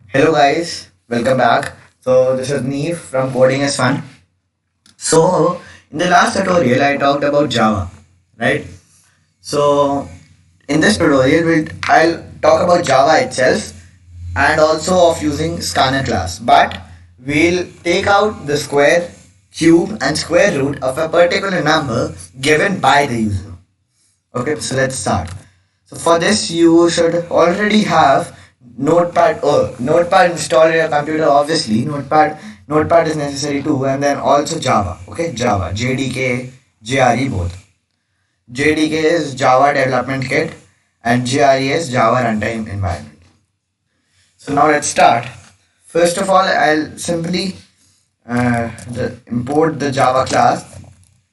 Hello guys, welcome back. So this is Neve from Coding is Fun. So in the last tutorial I talked about Java, right? So in this tutorial I'll talk about Java itself and also of using scanner class. But we'll take out the square, cube and square root of a particular number given by the user. Okay, so let's start. So for this, you should already have Notepad. Oh, Notepad installed in your computer. Obviously, Notepad is necessary too, and then also Java. Okay, Java, JDK, JRE both. JDK is Java Development Kit, and JRE is Java Runtime Environment. So now let's start. First of all, I'll simply import the Java class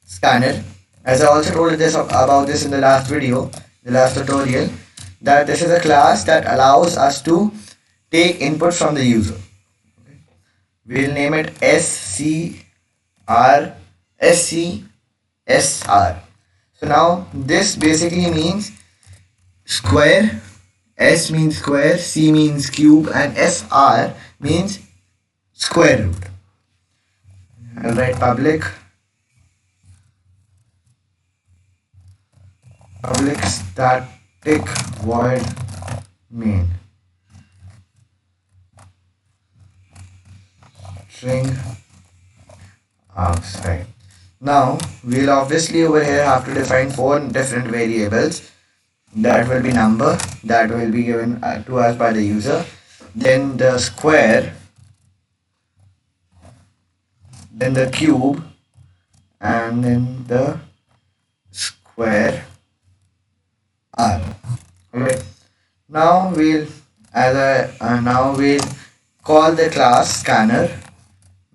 scanner. As I also told this about this in the last video, the last tutorial, that this is a class that allows us to take input from the user. We'll name it SCR. So now this basically means square. S means square, C means cube, and SR means square root. I'll write public static void main string args, right? Now we'll obviously over here have to define four different variables. That will be number that will be given to us by the user, then the square, then the cube, and then the square r. Okay. Now we'll call the class scanner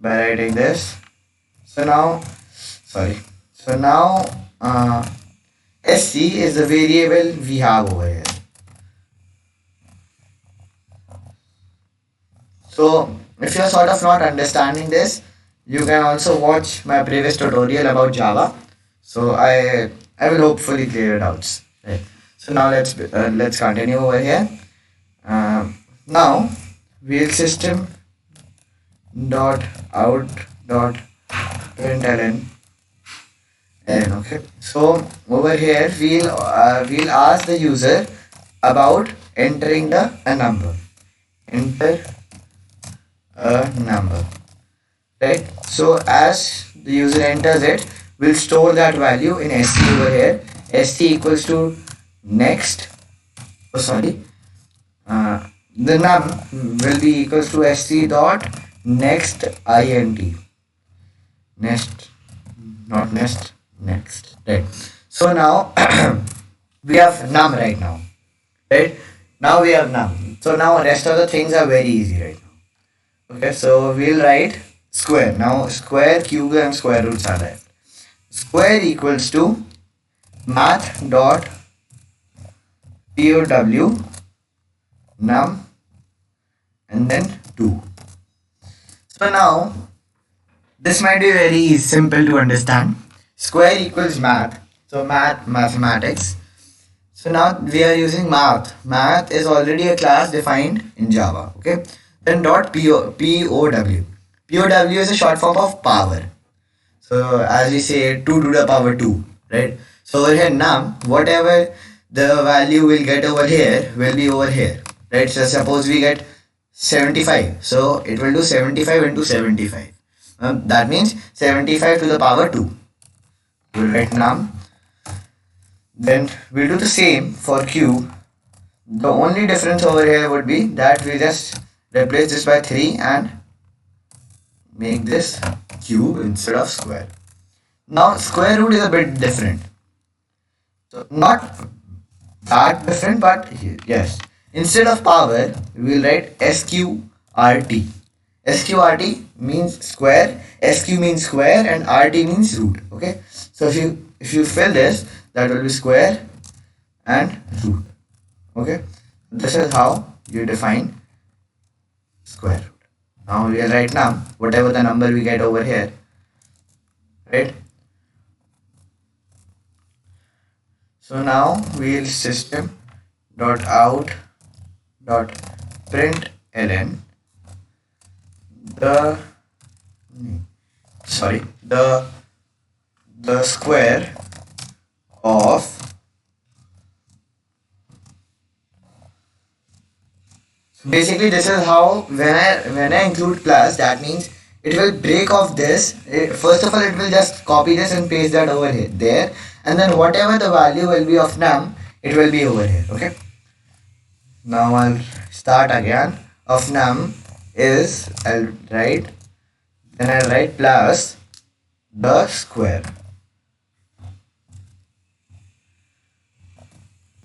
by writing this. So now sc is the variable we have over here. So if you're sort of not understanding this, you can also watch my previous tutorial about Java. So I will hopefully clear it out. Right. So now let's continue over here. Now we'll system dot out dot println. Okay. So over here we'll ask the user about entering a number. Enter a number. Right. So as the user enters it, we'll store that value in sc over here. Sc equals to next. Oh sorry. The num will be equals to sc dot next int. Next, not next, next. Right. So now we have num right now. Right. Now we have num. So now rest of the things are very easy right now. Okay. So we'll write square. Now square, cube, and square roots are there. Square equals to math dot pow num and then 2. So now this might be very simple to understand. Square equals math. So mathematics. So now we are using math. Math is already a class defined in Java. Okay. Then dot pow. POW is a short form of power. So as we say 2 to the power 2. Right. So over here num, whatever the value we'll get over here will be over here. Right. So suppose we get 75. So it will do 75 into 75. That means 75 to the power 2. We'll write num. Then we'll do the same for cube. The only difference over here would be that we just replace this by 3 and make this cube instead of square. Now square root is a bit different. So not that different, but yes. Instead of power, we will write sqrt. Sqrt means square, sq means square, and rt means root. Okay. So if you fill this, that will be square and root. Okay. This is how you define square root. Now we will write num, whatever the number we get over here. Right. So now we'll system dot out dot println the sorry the square of basically this is how when I include plus, that means it will break off this. First of all, it will just copy this and paste that over here there, and then whatever the value will be of num, it will be over here. Okay, now I'll start again. Of num is, I'll write, then I'll write plus the square.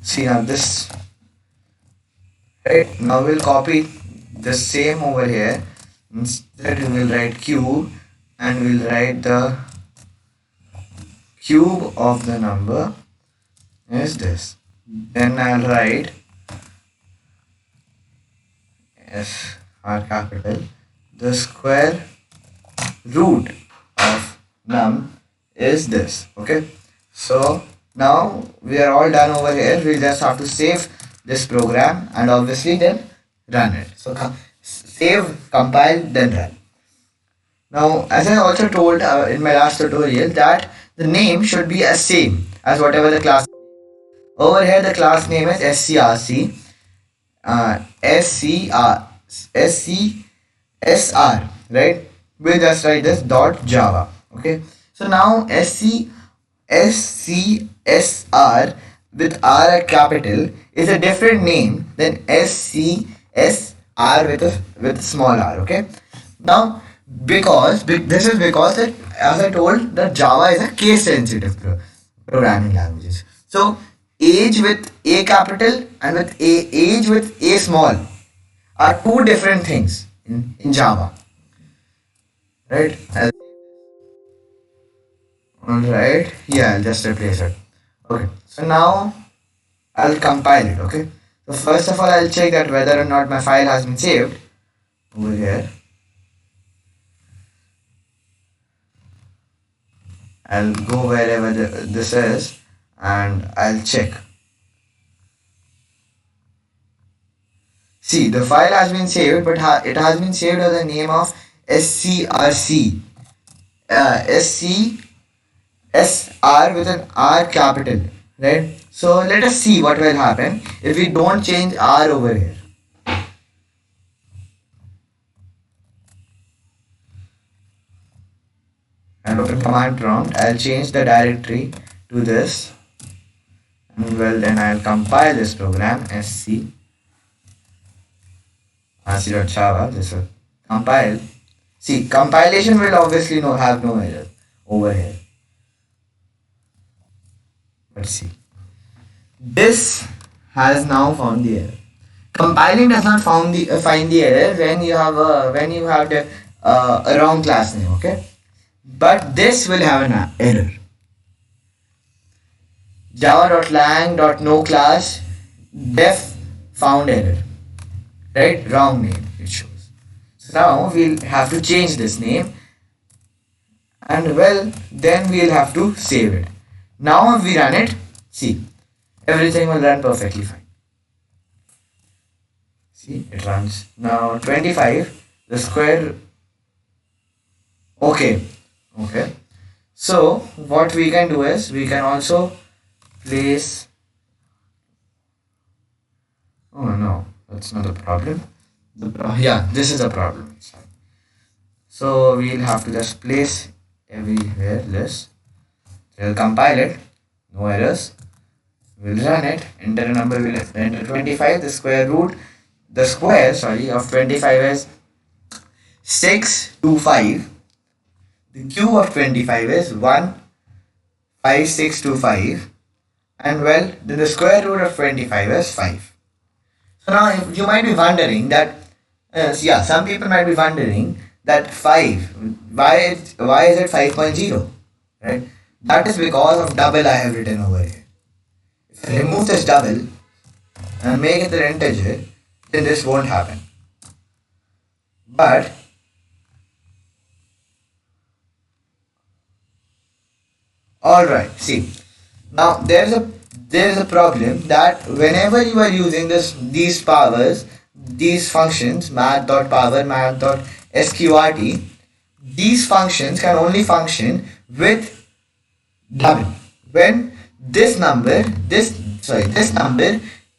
See now this, right? Now we'll copy the same over here. Instead we will write cube, and we'll write the cube of the number is this. Then I'll write S R capital, the square root of num is this. Okay, so now we are all done over here. We just have to save this program and obviously then run it. So save, compile, then run. Now, as I also told in my last tutorial, that the name should be as same as whatever the class. Over here the class name is SCRC, SCSR, right? We'll just write this dot Java. Okay, so now SCSR with R at capital is a different name than SCSR with small r. Okay, now this is because that, as I told, that Java is a case sensitive programming languages. So age with A capital and with age with A small are two different things in Java, right? Alright, yeah, I'll just replace it. Okay, so now I'll compile it. Okay, so first of all, I'll check that whether or not my file has been saved over here. I'll go wherever this is and I'll check. See, the file has been saved, but it has been saved with the name of SCRC. SCSR with an R capital, right? So let us see what will happen if we don't change R over here. And open command prompt, I'll change the directory to this, and well, then I'll compile this program rc.java. This will compile. See, compilation will obviously have no error over here. Let's see. This has now found the error. Compiling does not find the error when you have the wrong class name. Okay, but this will have an error. java.lang.noclass def found error, right? Wrong name it shows. So now we'll have to change this name, and well, then we'll have to save it. Now if we run it, see, everything will run perfectly fine. See, it runs. Now 25, the square. Okay. So what we can do is we can also place. Oh no, that's not a problem. Yeah, this is a problem. So we'll have to just place everywhere this. We'll compile it, no errors. We'll run it, enter a number, we'll enter 25, the square of 25 is 625. The cube of 25 is 15625, and well, then the square root of 25 is 5. So now you might be wondering that, some people might be wondering that 5, why is it 5.0, right? That is because of double I have written over here. If I remove this double and make it an integer, then this won't happen. But alright, see, now there is a problem that whenever you are using these powers, these functions, math.power, math.int, sqrt, these functions can only function with double. When this number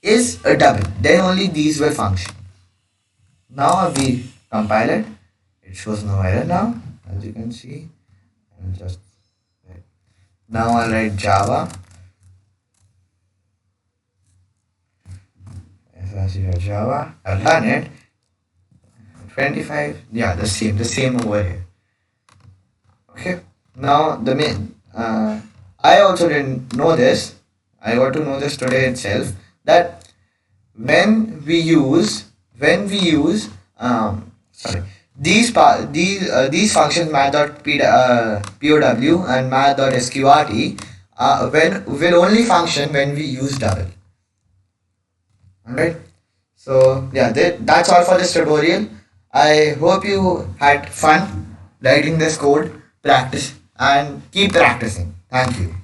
is a double, then only these will function. Now we compile it. It shows no error now, as you can see. And just now I'll write Java. Java. I'll run it. 25. Yeah, the same over here. Okay. Now the main. I also didn't know this. I got to know this today itself, that sorry, these functions math.pow and math.sqrt when will only function when we use double. Alright, so yeah, that's all for this tutorial. I hope you had fun writing this code. Practice and keep practicing. Thank you.